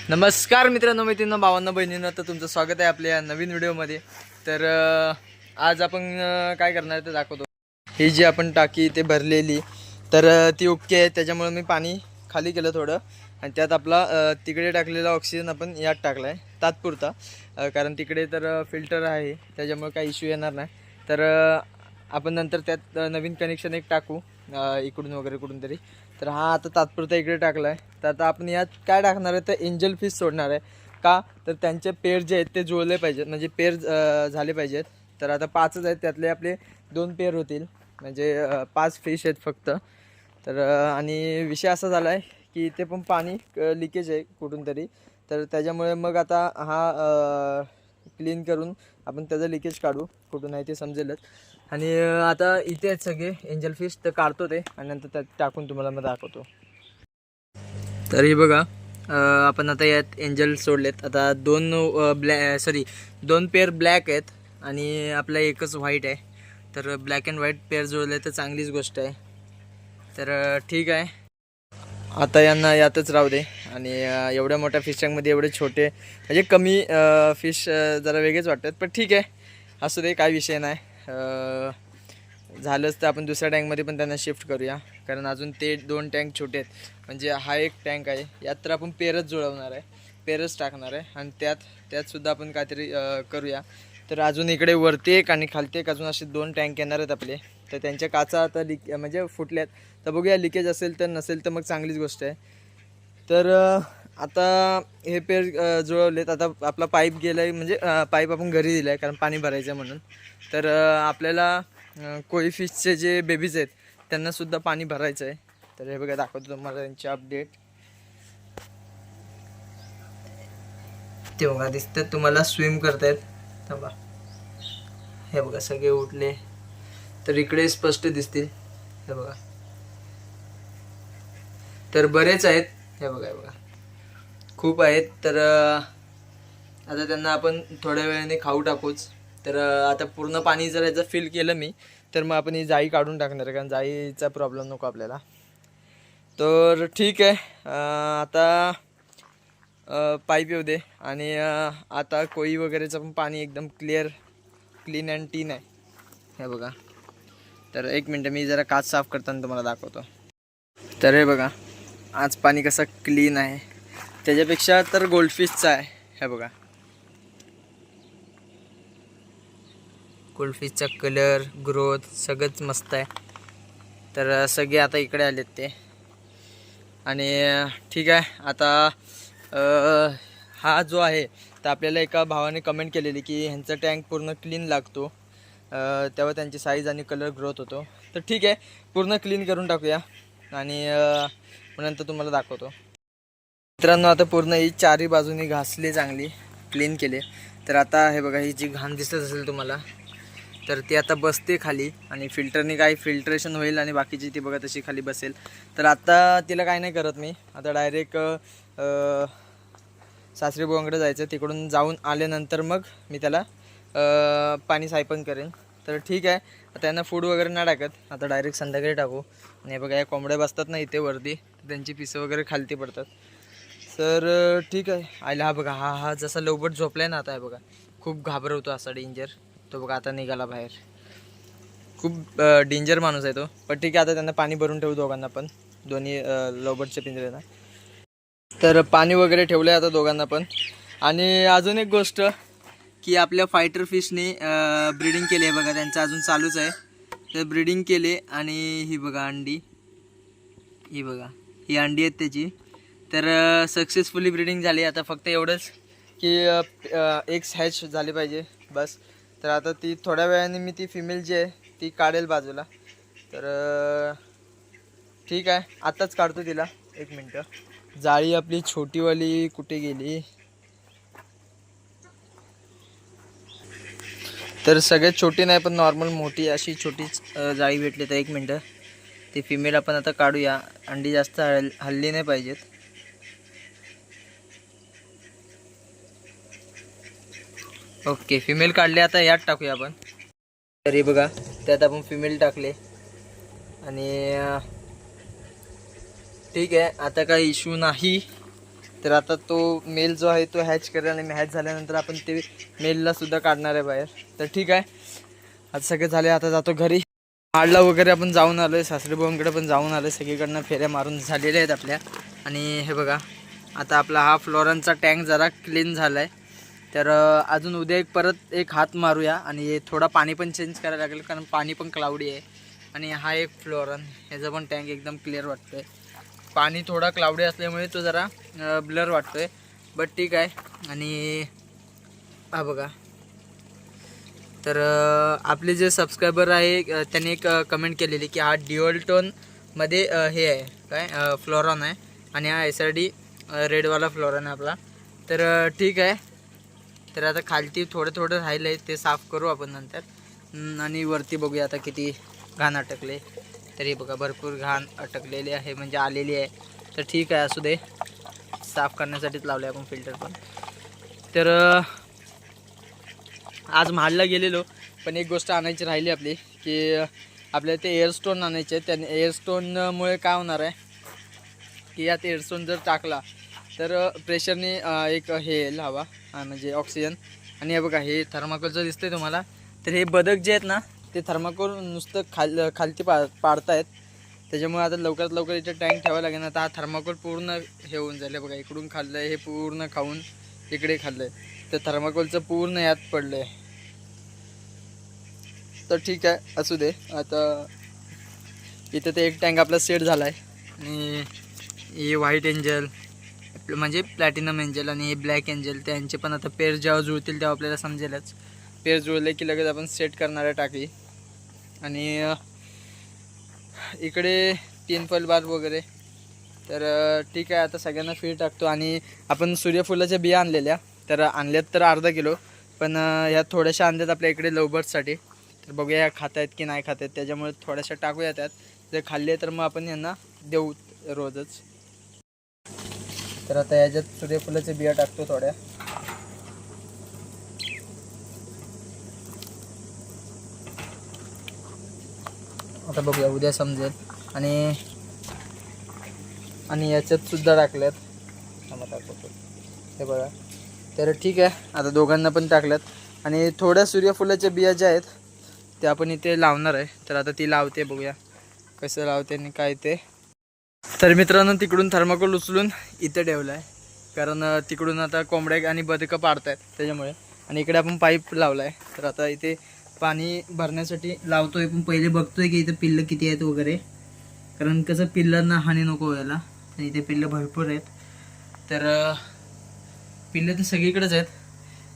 नमस्कार मित्रांनो, मैत्रिणींनो, भावांनो, बहिणींनो, तर तुमचं स्वागत आहे आपल्या नवीन व्हिडिओमध्ये. तर आज आपण काय करणार आहे ते दाखवतो. ही जी आपण टाकी ते भरलेली, तर ती ओके आहे. त्याच्यामुळे मी पाणी खाली केलं थोडं, आणि त्यात आपला तिकडे टाकलेला ऑक्सिजन आपण यात टाकला आहे तात्पुरता, कारण तिकडे तर फिल्टर आहे, त्याच्यामुळे काही इश्यू येणार नाही. तर आपण नंतर त्यात नवीन कनेक्शन एक टाकू इकडून वगैरे कुठून तरी. तर हा आता तात्पुरता इकडे टाकला आहे. तर आता आपण यात काय टाकणार आहे, तर एंजल फिश सोडणार आहे. का तर त्यांचे पेर जे आहेत ते जुळले पाहिजेत, म्हणजे पेर झाले पाहिजेत. तर आता 5च आहेत, त्यातले आपले 2 पेर होतील, म्हणजे 5 फिश आहेत फक्त. तर आणि विषय असा झाला आहे की इथे पण पाणी लिकेज आहे कुठून तरी. तर त्याच्यामुळे मग आता हा क्लीन करून आपण त्याचं लिकेज काढू, कुठून आहे ते समजेलच. आणि आता इथे आहेत सगळे एंजल फिश, तर काढतो ते आणि नंतर त्यात टाकून तुम्हाला मग दाखवतो. तर हे बघा, आपण आता यात एंजल सोडलेत. आता 2 पेअर ब्लॅक आहेत आणि आपला एकच व्हाईट आहे. तर ब्लॅक अँड व्हाईट पेअर जुळले तर चांगलीच गोष्ट आहे. तर ठीक आहे, आता यांना यातच राहू दे. आणि एवढ्या मोठ्या फिश टँकमध्ये एवढे छोटे, म्हणजे कमी फिश जरा वेगळेच वाटतात, पण ठीक आहे, असू दे, काय विषय नाही. झालंच तर आपण दुसऱ्या टँकमध्ये पण त्यांना शिफ्ट करूया, कारण अजून ते 2 टँक छोटे आहेत. म्हणजे हा एक टँक आहे, यात तर आपण पेरच जुळवणार आहे, पेरच टाकणार आहे, आणि त्यातसुद्धा आपण काहीतरी करूया. तर अजून इकडे वरती एक आणि खालती एक अजून असे 2 टँक येणार आहेत आपले. तर त्यांच्या काचा आता म्हणजे फुटल्यात. तर बघूया, लिकेज असेल तर, नसेल तर मग चांगलीच गोष्ट आहे. तर आता हे पेर जुळवलेत. आता आपला पाईप गेला आहे, म्हणजे पाईप आपण घरी दिला आहे कारण पाणी भरायचं आहे म्हणून. तर आपल्याला कोई फिशचे जे बेबीज आहेत त्यांनासुद्धा पाणी भरायचं आहे. तर हे बघा, दाखवतो तुम्हाला त्यांची अपडेट. ते बघा, दिसतात तुम्हाला, स्विम करतायत. थांबा, हे बघा सगळे उठले, तर इकडे स्पष्ट दिसतील. हे बघा, तर बरेच आहेत. हे बघा, हे बघा, खूप आहेत. तर आता त्यांना आपण थोड्या वेळाने खाऊ टाकूच. तर आता पूर्ण पाणी जर याचं फिल केलं मी, तर मग आपण ही जाळी काढून टाकणार आहे, कारण जाळीचा प्रॉब्लेम नको आपल्याला. तर ठीक आहे, आता पाईप येऊ दे. आणि आता कोई वगैरेचं पण पाणी एकदम क्लीन अँड टीन आहे. हे बघा, तर एक मिनटं, मी जरा काच साफ करताना तुम्हाला दाखवतो. तर हे बघा, आज पाणी कसं क्लीन आहे, त्याच्यापेक्षा तर गोल्डफिशचं आहे. हे बघा, गोल्डफिशचा कलर, ग्रोथ सगळंच मस्त आहे. तर सगळे आता इकडे आलेत ते. आणि ठीक आहे, आता हा जो आहे, तर आपल्याला एका भावाने कमेंट केलेली की ह्यांचा टँक पूर्ण क्लीन लागतो, तेव्हा त्यांची साईज आणि कलर ग्रोथ होतो. तर ठीक आहे, पूर्ण क्लीन करून टाकूया आणि नंतर तुम्हाला दाखवतो. मित्रांनो, आता पूर्ण ही चारी बाजूनी घासली, चांगली क्लीन केले. तर आता हे बघा, ही जी घाण दिसत असेल तुम्हाला, तर ती आता बसते खाली, आणि फिल्टरने काही फिल्ट्रेशन होईल आणि बाकीची ती बघा तशी खाली बसेल. तर आता तिला काय नाही करत मी, आता डायरेक्ट सासरी बुवांकडे जायचं. तिकडून जाऊन आल्यानंतर मग मी त्याला पाणी सायपन करेन. तर ठीक आहे, आता यांना फूड वगैरे नाही टाकत, आता डायरेक्ट संध्याकाळी टाकू. आणि बघा, या कोंबड्या बसतात ना इथे वरती, त्यांची पिसं वगैरे खालती पडतात. तर ठीक आहे. आयला, हा बघा, हा जसा लवबट झोपलाय ना, आता आहे बघा, खूप घाबरवतो असा, डेंजर. तो बघा आता निघाला बाहेर, खूप डेंजर माणूस आहे तो. पण ठीक आहे, आता त्यांना पाणी भरून ठेवू, दोघांना पण, दोन्ही लवबटच्या पिंजऱ्यांना. तर पाणी वगैरे ठेवलं आहे आता दोघांना पण. आणि अजून एक गोष्ट, की आपल्या फायटर फिशने ब्रीडिंग केली आहे बघा, त्यांचं अजून चालूच आहे. तर ब्रीडिंग केले, आणि ही बघा अंडी, ही बघा, ही अंडी आहेत त्याची. तर सक्सेसफुली ब्रीडिंग झाली. आता फक्त एवढंच की एग्स हॅच झाले पाहिजे, बस. तर आता ती थोड्या वेळाने मी ती फिमेल जी आहे ती काढेल बाजूला. तर ठीक आहे, आत्ताच काढतो तिला, एक मिनटं. जाळी आपली छोटीवाली कुठे गेली? तर सगळ्यात छोटी नाही, पण नॉर्मल मोठी अशी छोटीच जाळी भेटली. तर एक मिनटं, ती फिमेल आपण आता काढूया. अंडी जास्त हल्ली नाही पाहिजेत. ओके, फिमेल काढले, आता यात टाकूया आपण. तर हे बघा, त्यात आपण फिमेल टाकले. आणि ठीक आहे, आता काही इश्यू नाही. तर आता तो मेल जो आहे तो हॅच करेल आणि हॅच झाल्यानंतर आपण ते मेलला सुद्धा काढणार आहे बाहेर. तर ठीक आहे, आता सगळे झाले, आता जातो घरी. माडला वगैरे आपण जाऊन आलो आहे, सासरेभाऊंकडे पण जाऊन आलो आहे, सगळीकडनं फेऱ्या मारून झालेल्या आहेत आपल्या. आणि हे बघा, आता आपला हा फ्लोरांचा टँक जरा क्लीन झाला आहे. तर अजून उद्या परत एक हात मारूया आणि थोडा पाणी पण चेंज करायला लागेल, कारण पाणी पण क्लाउडी आहे. आणि हा एक फ्लोरन, ह्याचा पण टँक एकदम क्लिअर वाटतो आहे. पाणी थोडा क्लाउडी असल्यामुळे तो जरा ब्लर वाटतो आहे, बट ठीक आहे. आणि हा बघा, तर आपले जे सबस्क्रायबर आहे त्यांनी एक कमेंट केलेली की हा ड्युअल टोनमध्ये हे आहे काय फ्लोरॉन आहे आणि हा SRD रेडवाला फ्लोरॉन आहे आपला. तर ठीक आहे. तर आता खालती थोडं राहिलं आहे, ते साफ करू आपण नंतर. आणि वरती बघूया आता किती घाण अटकले. तरी बघा भरपूर घाण अटकलेली आहे, म्हणजे आलेली आहे. तर ठीक आहे, असू दे, साफ करण्यासाठीच लावले आपण फिल्टर पण. तर आज महाडला गेलेलो, पण एक गोष्ट आणायची राहिली आपली, की आपल्याला ते एअरस्टोन आणायचे. त्याने एअरस्टोनमुळे काय होणार आहे की यात एअरस्टोन जर टाकला तर प्रेशरने एक हे येईल हवा, म्हणजे ऑक्सिजन. आणि हे बघा, हे थर्माकोलचं दिसतंय तुम्हाला. तर हे बदक जे आहेत ना, ते थर्माकोल नुसतं खालती पाडतायत. त्याच्यामुळे आता लवकरात लवकर इथे टँक ठेवायला लागेल. आता हा थर्माकोल पूर्ण हे होऊन जाईल. बघा, इकडून खाल्लं आहे, हे पूर्ण खाऊन इकडे खाल्लं आहे, तर थर्माकोलचं पूर्ण यात पडलं आहे. तर ठीक आहे, असू दे. आता इथं ते एक टँक आपला सेट झाला आहे. आणि हे व्हाईट एंजल म्हणजे प्लॅटिनम एंजल आणि हे ब्लॅक एंजल, त्यांचे पण आता पेर जेव्हा जुळतील तेव्हा आपल्याला समजेलच. पेर जुळले की लगेच आपण सेट करणार आहे टाकी. आणि इकडे 3 फल बार वगैरे. तर ठीक आहे, आता सगळ्यांना फीड टाकतो. आणि आपण सूर्यफुलाच्या बिया आणलेल्या, तर आणल्यात तर अर्धा किलो, पण ह्या थोड्याशा आणल्यात आपल्या इकडे लवबर्डसाठी. तर बघूया ह्या खात आहेत की नाही खात आहेत, त्याच्यामुळे थोड्याशा टाकूया त्यात. जर खाल्ले तर मग आपण यांना देऊ रोजच. तर आता याच्यात सूर्यफुलाच्या बिया टाकतो थोड्या. आता बघूया, उद्या समजेल. आणि याच्यात सुद्धा टाकल्यात, टाकतो हे बघा. तर ठीक आहे, आता दोघांना पण टाकल्यात. आणि थोड्या सूर्यफुलाच्या बिया ज्या आहेत त्या आपण इथे लावणार आहे. तर आता ती लावते, बघूया कसं लावते आणि काय ते. तर मित्रांनो, तिकडून थर्माकोल उचलून इथे ठेवलं आहे, कारण तिकडून आता कोंबड्या आणि बदकं पाडत आहेत त्याच्यामुळे. आणि इकडे आपण पाईप लावला आहे. तर आता इथे पाणी भरण्यासाठी लावतोय, पण पहिले बघतोय की इथे पिल्लं किती आहेत वगैरे, कारण कसं पिल्लांना हानी नको व्हायला. आणि इथे पिल्लं भरपूर आहेत. तर पिल्लं तर सगळीकडेच आहेत,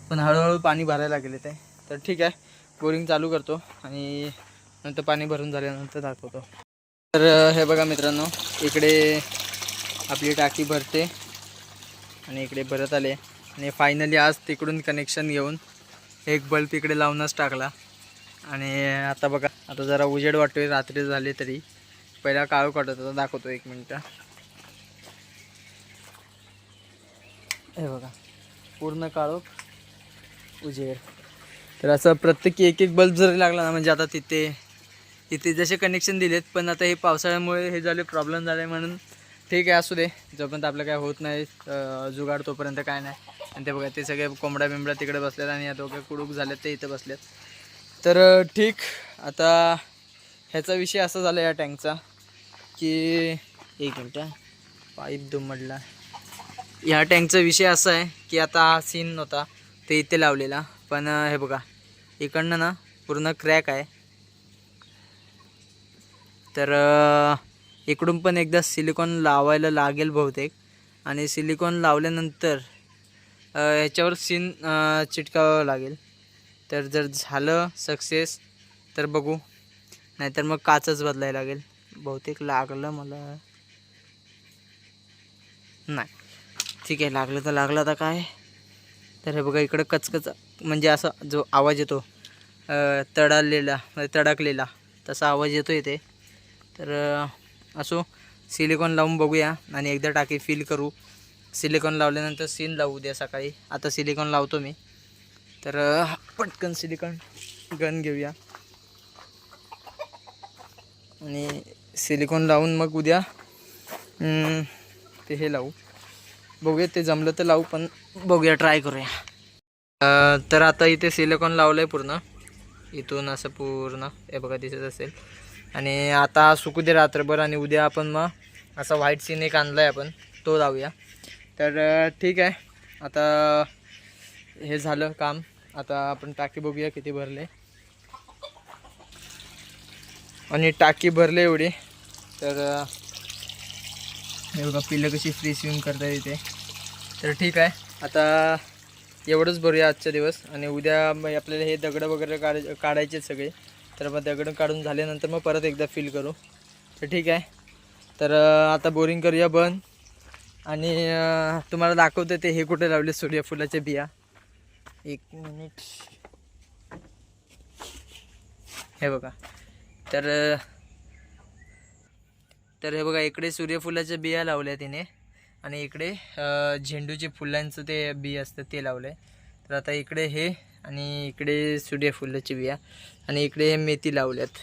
पण हळूहळू पाणी भरायला लागले ते. तर ठीक आहे, बोरिंग चालू करतो आणि नंतर पाणी भरून झाल्यानंतर दाखवतो. तर हे बघा मित्रांनो, इकडे आपली टाकी भरते आणि इकडे भरत आले. आणि फायनली आज तिकडून कनेक्शन घेऊन एक बल्ब इकडे लावूनच टाकला. आणि आता बघा, आता जरा उजेड वाटतोय, रात्री झाली तरी. पहिला काळोख वाटत होता, दाखवतो 1 मिनिट. हे बघा, पूर्ण काळोख, उजेड. तर असं प्रत्येकी एक बल्ब जरी लागला ना, म्हणजे आता तिथे जसे कनेक्शन दिलेत, पण आता हे पावसाळ्यामुळे हे झाले, प्रॉब्लेम झाले. म्हणून ठीक आहे, असू दे, जोपर्यंत आपलं काय होत नाही जुगाड तोपर्यंत काय नाही. आणि ते बघा, ते सगळे कोंबड्या बिंबड्या तिकडे बसल्यात आणि या दोघे कुडूक झालेत ते इथं बसलेत. तर ठीक, आता ह्याचा विषय असा झाला या टँकचा की 1 मिनिट, पाईप दुमडला. ह्या टँकचा विषय असा आहे की आता हा सीन नव्हता ते इथे लावलेला, पण हे बघा, इकडनं ना पूर्ण क्रॅक आहे. तर इकडून पण एकदा सिलिकॉन लावायला लागेल बहुतेक. आणि सिलिकॉन लावल्यानंतर ह्याच्यावर सीन चिटकावं लागेल. तर जर झालं सक्सेस तर बघू, नाहीतर मग काचच बदलायला लागेल. बहुतेक लागलं मला, नाही, ठीक आहे, लागलं तर लागलं. आता काय, तर हे बघा, इकडं कचकच म्हणजे असा जो आवाज येतो तडकलेला तसा आवाज येतो इथे. तर असो, सिलिकॉन लावून बघूया आणि एकदा टाकी फिल करू. सिलिकॉन लावल्यानंतर सीन लावू उद्या सकाळी. आता सिलिकॉन लावतो मी. तर पटकन सिलिकॉन गन घेऊया आणि सिलिकॉन लावून मग उद्या ते हे लावू, बघूया ते जमलं तर लावू, पण बघूया ट्राय करूया. तर आता इथे सिलिकॉन लावलं आहे पूर्ण, इथून असं पूर्ण हे बघा दिसत असेल. आणि आता सुकू दे रात्रभर आणि उद्या आपण मग असा व्हाईट सीन एक आणला आहे आपण, तो लावूया. तर ठीक आहे, आता हे झालं काम. आता आपण टाकी बघूया किती भरले. आणि टाकी भरले एवढी, तर हे बघा पिल्लं कशी फ्री स्विम करता येते. तर ठीक आहे, आता एवढंच भरूया आजचा दिवस. आणि उद्या मग आपल्याला हे दगडं वगैरे काढायचे सगळे. तर मग दगडं काढून झाल्यानंतर मग परत एकदा फिल करू. तर ठीक आहे, तर आता बोरिंग करूया बंद. आणि तुम्हाला दाखवते ते हे कुठे लावले सूर्यफुलाच्या बिया. एक मिनिट, हे बघा. तर हे बघा इकडे सूर्यफुलाच्या बिया लावल्या तिने, आणि इकडे झेंडूचे फुलांचं ते बी असतं ते लावलं आहे. तर आता इकडे हे, आणि इकडे सूर्यफुलाची बिया, आणि इकडे हे मेथी लावल्यात.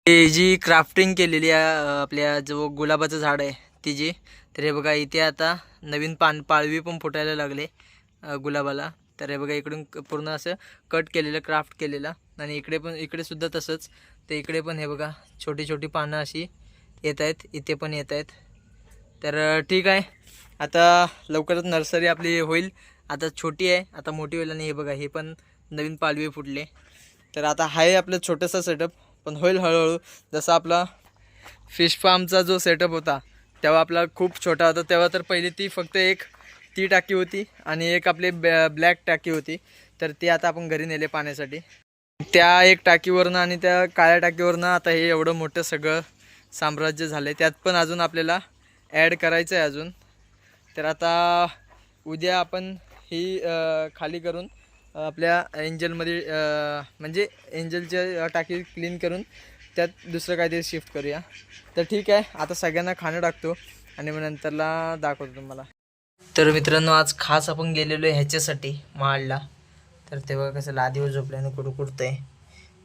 ही जी क्राफ्टिंग केलेली आहे आपल्या जो गुलाबाचं झाड आहे तिची. तर हे बघा इथे आता नवीन पाळवी पण फुटायला लागले गुलाबाला. तर हे बघा इकडून पूर्ण असं कट केलेलं, क्राफ्ट केलेलं. आणि इकडे सुद्धा तसंच. तर इकडे पण हे बघा छोटी छोटी पानं अशी येत आहेत, इथे पण येत आहेत. तर ठीक आहे, आता लवकरच नर्सरी आपली होईल. आता छोटी आहे, आता मोठी होईल. आणि हे बघा हे पण नवीन पालवी फुटले. तर आता आहे आपलं छोटंसं सेटअप, पण होईल हळूहळू. जसा आपला फिश फार्मचा जो सेटअप होता तेव्हा आपला खूप छोटा होता. तेव्हा तर पहिली ती टाकी होती, आणि एक आपली ब्लॅक टाकी होती. तर ती आता आपण घरी नेले पाण्यासाठी. त्या एक टाकीवरनं आणि त्या काळ्या टाकीवरनं आता हे एवढं मोठं सगळं साम्राज्य झालं आहे. त्यात पण अजून आपल्याला ॲड करायचं आहे अजून. तर आता उद्या आपण ही खाली करून आपल्या एंजलमध्ये म्हणजे एंजलच्या टाकी क्लीन करून त्यात दुसरं काहीतरी शिफ्ट करूया. तर ठीक आहे, आता सगळ्यांना खाणं टाकतो आणि मग नंतरला दाखवतो तुम्हाला. तर मित्रांनो आज खास आपण गेलेलो आहे ह्याच्यासाठी महाडला. तर तेव्हा कसं लादीवर झोपल्यानं कुडकुडतंय.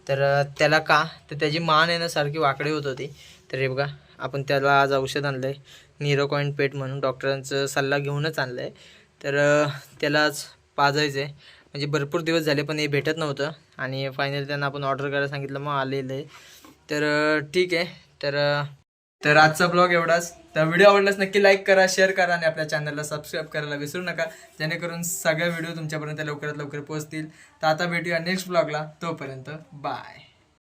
तर त्याला का तर त्याची मान आहे ना सारखी वाकडी होत होती. तर हे बघा आपण त्याला आज औषध आणलं आहे, नीरोकॉइन पेट म्हणून, डॉक्टरांचा सल्ला घेऊनच आणलं आहे. तर त्याला आज पाजायचं आहे. म्हणजे भरपूर दिवस झाले पण हे भेटत नव्हतं, आणि फायनली त्यांना आपण ऑर्डर करायला सांगितलं, मग आलेलं आहे. तर ठीक आहे, तर आजचा ब्लॉग एवढाच. तर व्हिडिओ आवडल्यास नक्की लाईक करा, शेअर करा, आणि आपल्या चॅनलला सबस्क्राईब करायला विसरू नका, जेणेकरून सगळे व्हिडिओ तुमच्यापर्यंत लवकरात लवकर पोहोचतील. तर आता भेटूया नेक्स्ट ब्लॉगला, तोपर्यंत बाय.